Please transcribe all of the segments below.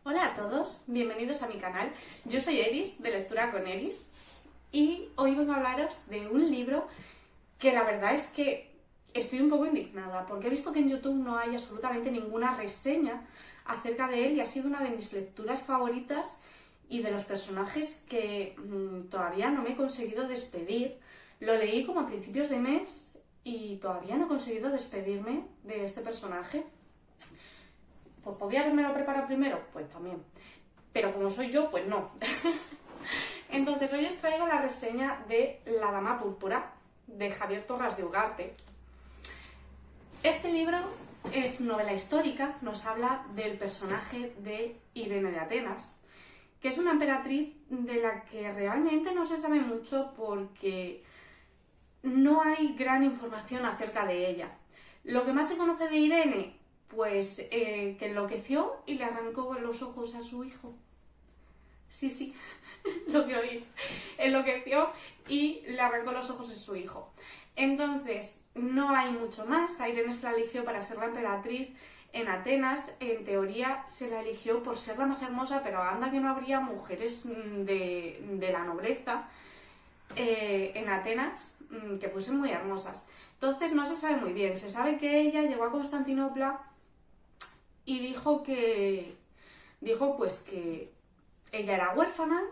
Hola a todos, bienvenidos a mi canal. Yo soy Eris, de Lectura con Eris, y hoy vengo a hablaros de un libro que la verdad es que estoy un poco indignada, porque he visto que en YouTube no hay absolutamente ninguna reseña acerca de él y ha sido una de mis lecturas favoritas y de los personajes que todavía no me he conseguido despedir. Lo leí como a principios de mes y todavía no he conseguido despedirme de este personaje. Pues podría habérmelo preparado primero, pues también. Pero como soy yo, pues no. Entonces hoy os traigo la reseña de La Dama Púrpura, de Javier Torras de Ugarte. Este libro es novela histórica, nos habla del personaje de Irene de Atenas, que es una emperatriz de la que realmente no se sabe mucho porque no hay gran información acerca de ella. Lo que más se conoce de Irene, pues que enloqueció y le arrancó los ojos a su hijo. Sí, lo que oís. Enloqueció y le arrancó los ojos a su hijo. Entonces, no hay mucho más. A Irene se la eligió para ser la emperatriz en Atenas. En teoría se la eligió por ser la más hermosa, pero anda que no habría mujeres de la nobleza en Atenas que fuesen muy hermosas. Entonces no se sabe muy bien. Se sabe que ella llegó a Constantinopla y dijo pues que ella era huérfana,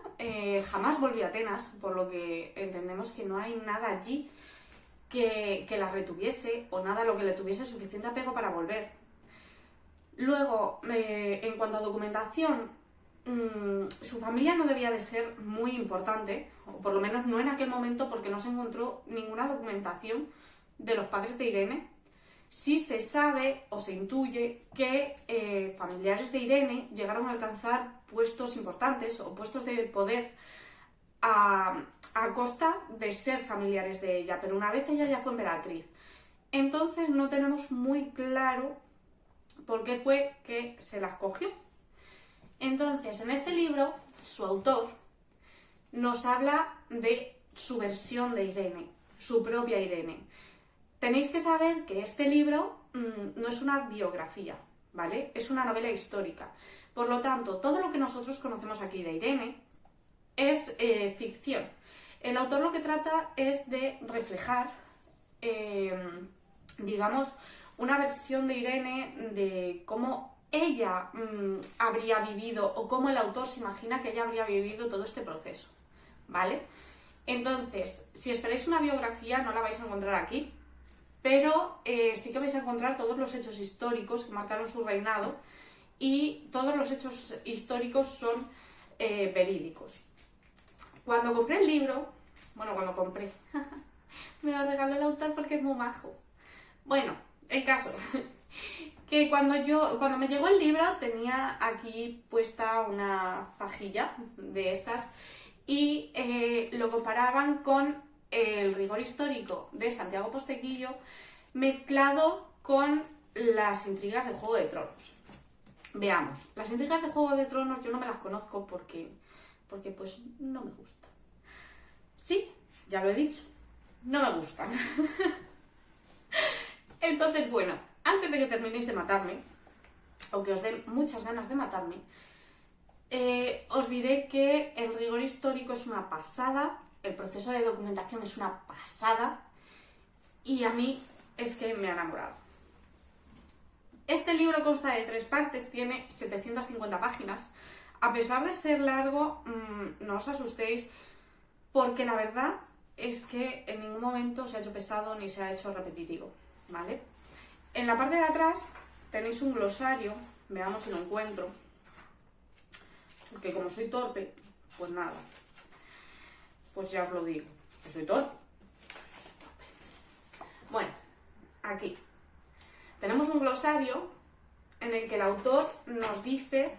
jamás volvió a Atenas, por lo que entendemos que no hay nada allí que la retuviese o nada a lo que le tuviese suficiente apego para volver. Luego, en cuanto a documentación, su familia no debía de ser muy importante, o por lo menos no en aquel momento, porque no se encontró ninguna documentación de los padres de Irene. Sí se sabe o se intuye que familiares de Irene llegaron a alcanzar puestos importantes o puestos de poder a costa de ser familiares de ella, pero una vez ella ya fue emperatriz. Entonces no tenemos muy claro por qué fue que se las cogió. Entonces, en este libro, su autor nos habla de su versión de Irene, su propia Irene. Tenéis que saber que este libro no es una biografía, ¿vale? Es una novela histórica. Por lo tanto, todo lo que nosotros conocemos aquí de Irene es ficción. El autor lo que trata es de reflejar, digamos, una versión de Irene de cómo ella habría vivido o cómo el autor se imagina que ella habría vivido todo este proceso, ¿vale? Entonces, si esperáis una biografía no la vais a encontrar aquí, pero sí que vais a encontrar todos los hechos históricos que marcaron su reinado y todos los hechos históricos son verídicos. Cuando compré el libro, me lo regaló el autor porque es muy majo. Bueno, el caso, que cuando me llegó el libro tenía aquí puesta una fajilla de estas y lo comparaban con el rigor histórico de Santiago Posteguillo mezclado con las intrigas de Juego de Tronos. Veamos, las intrigas de Juego de Tronos yo no me las conozco porque pues no me gustan. Sí, ya lo he dicho, no me gustan. Entonces, bueno, antes de que terminéis de matarme, o que os den muchas ganas de matarme, os diré que el rigor histórico es una pasada, el proceso de documentación es una pasada y a mí es que me ha enamorado. Este libro consta de 3 partes, tiene 750 páginas. A pesar de ser largo, no os asustéis porque la verdad es que en ningún momento se ha hecho pesado ni se ha hecho repetitivo, ¿vale? En la parte de atrás tenéis un glosario, veamos si lo encuentro, porque como soy torpe, pues nada. Pues ya os lo digo, que soy torpe. Bueno, aquí tenemos un glosario en el que el autor nos dice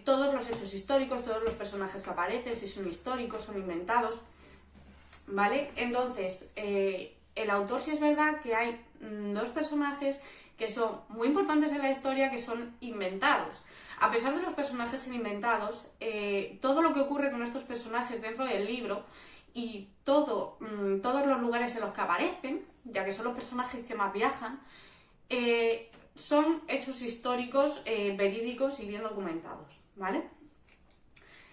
todos los hechos históricos, todos los personajes que aparecen, si son históricos, son inventados, ¿vale? Entonces, el autor sí es verdad que hay 2 personajes que son muy importantes en la historia que son inventados. A pesar de los personajes ser inventados, todo lo que ocurre con estos personajes dentro del libro y todos los lugares en los que aparecen, ya que son los personajes que más viajan, son hechos históricos verídicos y bien documentados, ¿vale?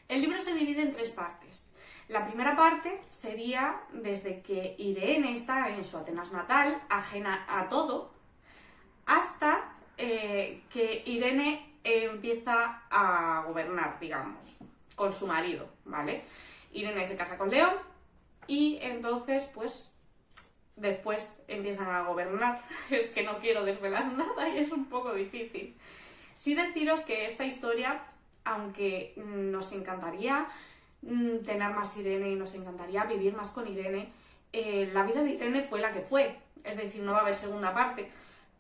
El libro se divide en 3 partes. La primera parte sería desde que Irene está en su Atenas natal, ajena a todo, hasta que Irene empieza a gobernar, digamos, con su marido, ¿vale? Irene se casa con León y entonces, pues, después empiezan a gobernar. Es que no quiero desvelar nada y es un poco difícil. Sí deciros que esta historia, aunque nos encantaría tener más Irene y nos encantaría vivir más con Irene, la vida de Irene fue la que fue. Es decir, no va a haber segunda parte,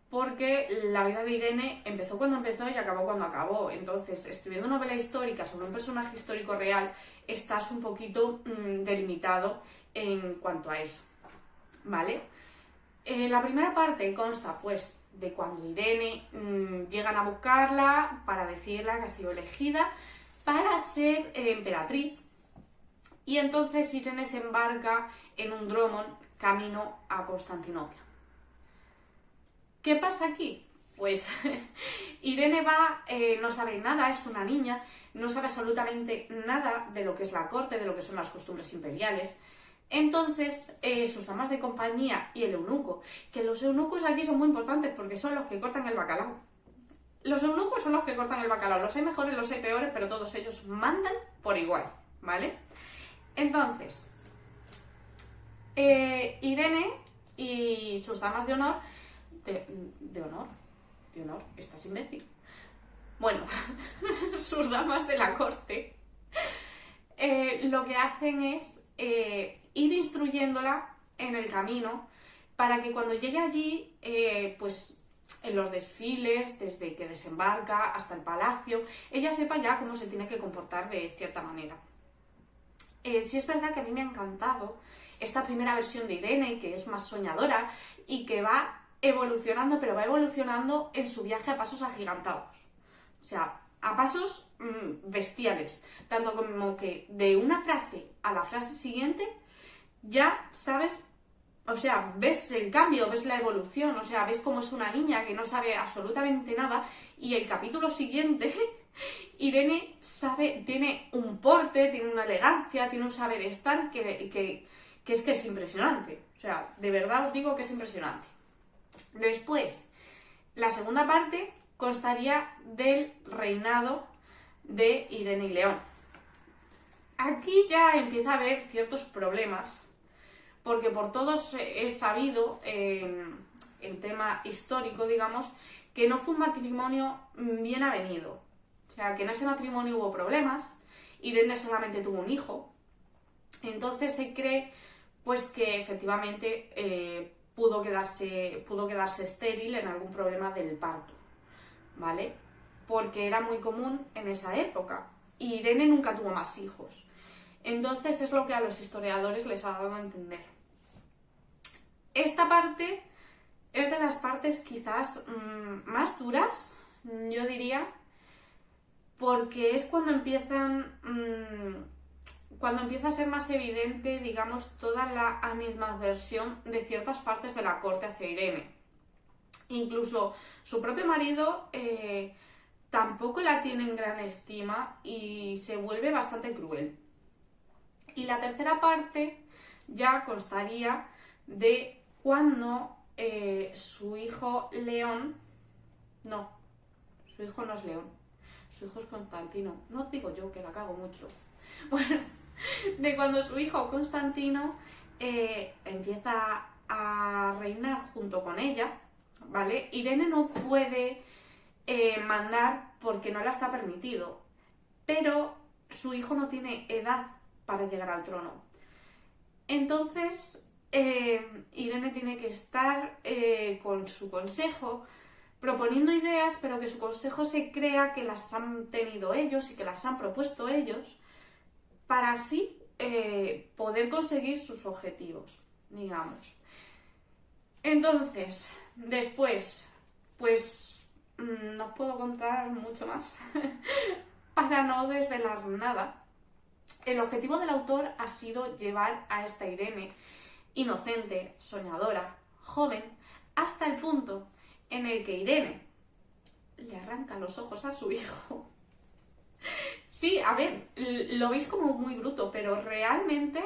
porque la vida de Irene empezó cuando empezó y acabó cuando acabó. Entonces, escribiendo novela histórica sobre un personaje histórico real, estás un poquito delimitado en cuanto a eso, ¿vale? La primera parte consta, pues, de cuando Irene llegan a buscarla para decirle que ha sido elegida para ser emperatriz, y entonces Irene se embarca en un dromon camino a Constantinopla. ¿Qué pasa aquí? Pues Irene va, no sabe nada, es una niña, no sabe absolutamente nada de lo que es la corte, de lo que son las costumbres imperiales. Entonces, sus damas de compañía y el eunuco, que los eunucos aquí son muy importantes porque son los que cortan el bacalao. Los eunucos son los que cortan el bacalao, los hay mejores, los hay peores, pero todos ellos mandan por igual, ¿vale? Entonces, Irene y sus damas de honor, de honor, estás imbécil. Bueno, sus damas de la corte, lo que hacen es ir instruyéndola en el camino para que cuando llegue allí, pues en los desfiles, desde que desembarca hasta el palacio, ella sepa ya cómo se tiene que comportar de cierta manera. Sí es verdad que a mí me ha encantado esta primera versión de Irene, que es más soñadora y que va evolucionando, pero va evolucionando en su viaje a pasos agigantados. O sea, a pasos bestiales. Tanto como que de una frase a la frase siguiente ya sabes, o sea, ves el cambio, ves la evolución, o sea, ves cómo es una niña que no sabe absolutamente nada y el capítulo siguiente Irene sabe, tiene un porte, tiene una elegancia, tiene un saber estar que es impresionante. O sea, de verdad os digo que es impresionante. Después, la segunda parte constaría del reinado de Irene y León. Aquí ya empieza a haber ciertos problemas, porque por todos es sabido, en tema histórico, digamos, que no fue un matrimonio bien avenido. O sea, que en ese matrimonio hubo problemas, Irene solamente tuvo un hijo, entonces se cree pues que efectivamente pudo quedarse estéril en algún problema del parto, ¿vale? Porque era muy común en esa época. Y Irene nunca tuvo más hijos. Entonces es lo que a los historiadores les ha dado a entender. Esta parte es de las partes quizás más duras, yo diría, porque es cuando empieza a ser más evidente, digamos, toda la animadversión de ciertas partes de la corte hacia Irene. Incluso su propio marido tampoco la tiene en gran estima y se vuelve bastante cruel. Y la tercera parte ya constaría de cuando su hijo León... No, su hijo no es León, su hijo es Constantino. No os digo yo que la cago mucho. Bueno, de cuando su hijo Constantino empieza a reinar junto con ella, ¿vale? Irene no puede mandar porque no la está permitido, pero su hijo no tiene edad para llegar al trono. Entonces, Irene tiene que estar con su consejo proponiendo ideas, pero que su consejo se crea que las han tenido ellos y que las han propuesto ellos para así poder conseguir sus objetivos, digamos. Entonces, después, pues no os puedo contar mucho más para no desvelar nada. El objetivo del autor ha sido llevar a esta Irene, inocente, soñadora, joven, hasta el punto en el que Irene, le arranca los ojos a su hijo. Sí, a ver, lo veis como muy bruto, pero realmente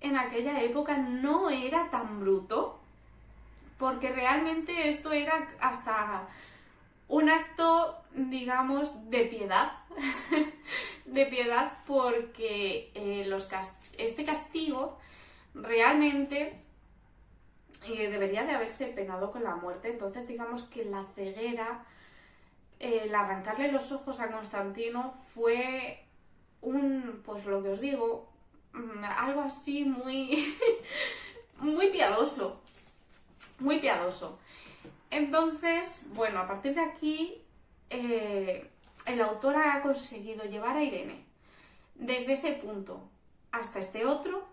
en aquella época no era tan bruto, porque realmente esto era hasta un acto, digamos, de piedad, de piedad, porque este castigo realmente debería de haberse penado con la muerte. Entonces digamos que la ceguera, el arrancarle los ojos a Constantino fue pues lo que os digo, algo así muy, muy piadoso, muy piadoso. Entonces, bueno, a partir de aquí, el autor ha conseguido llevar a Irene desde ese punto hasta este otro,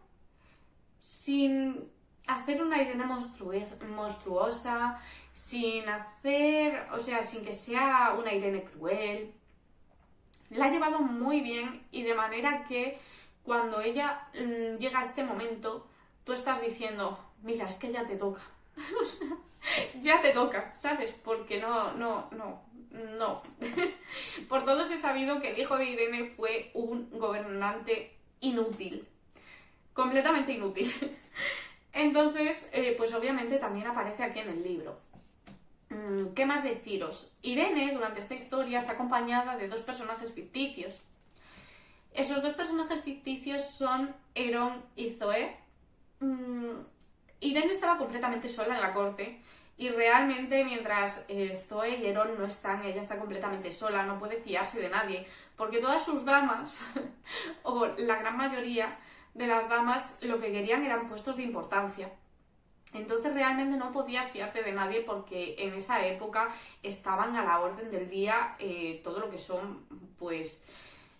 sin hacer una Irene monstruosa, sin que sea una Irene cruel. La ha llevado muy bien, y de manera que cuando ella llega a este momento, tú estás diciendo, mira, es que ya te toca. Ya te toca, ¿sabes? Porque no. Por todos he sabido que el hijo de Irene fue un gobernante inútil, completamente inútil. Entonces, pues obviamente también aparece aquí en el libro. ¿Qué más deciros? Irene, durante esta historia, está acompañada de dos personajes ficticios. Esos dos personajes ficticios son Herón y Zoé. Irene estaba completamente sola en la corte, y realmente mientras Zoé y Herón no están, ella está completamente sola, no puede fiarse de nadie, porque todas sus damas, o la gran mayoría de las damas, lo que querían eran puestos de importancia. Entonces realmente no podías fiarte de nadie, porque en esa época estaban a la orden del día todo lo que son, pues,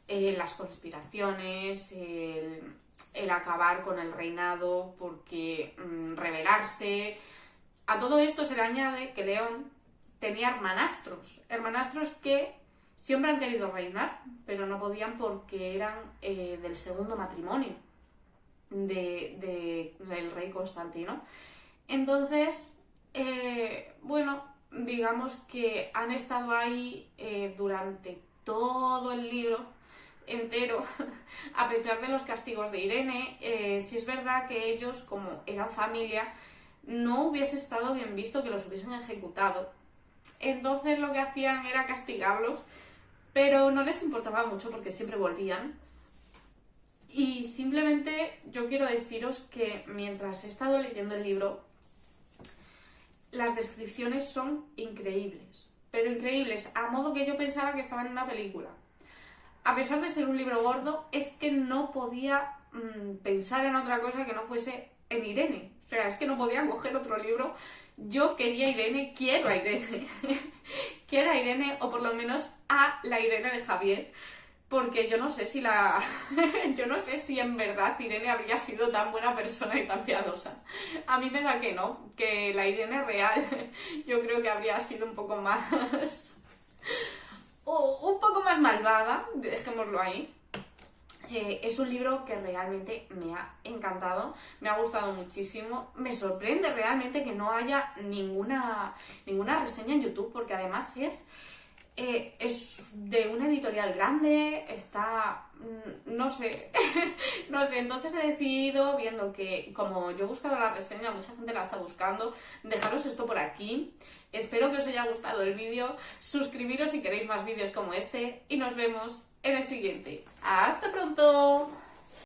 las conspiraciones, el acabar con el reinado, porque rebelarse. A todo esto se le añade que León tenía hermanastros que siempre han querido reinar, pero no podían porque eran del segundo matrimonio del rey Constantino. Entonces, bueno, digamos que han estado ahí durante todo el libro entero, a pesar de los castigos de Irene. Sí es verdad que ellos, como eran familia, no hubiese estado bien visto que los hubiesen ejecutado. Entonces lo que hacían era castigarlos, pero no les importaba mucho porque siempre volvían. Y simplemente yo quiero deciros que mientras he estado leyendo el libro, las descripciones son increíbles, pero increíbles, a modo que yo pensaba que estaba en una película. A pesar de ser un libro gordo, es que no podía pensar en otra cosa que no fuese en Irene. O sea, es que no podía coger otro libro. Yo quería a Irene, quiero a Irene. Quiero a Irene, o por lo menos a la Irene de Javier, porque yo no sé si yo no sé si en verdad Irene habría sido tan buena persona y tan piadosa. A mí me da que no, que la Irene real yo creo que habría sido un poco más un poco más malvada, dejémoslo ahí. Es un libro que realmente me ha encantado, me ha gustado muchísimo. Me sorprende realmente que no haya ninguna reseña en YouTube, porque además es de una editorial grande, está, no sé, no sé. Entonces he decidido, viendo que como yo he buscado la reseña, mucha gente la está buscando, dejaros esto por aquí. Espero que os haya gustado el vídeo, suscribiros si queréis más vídeos como este, y nos vemos en el siguiente. ¡Hasta pronto!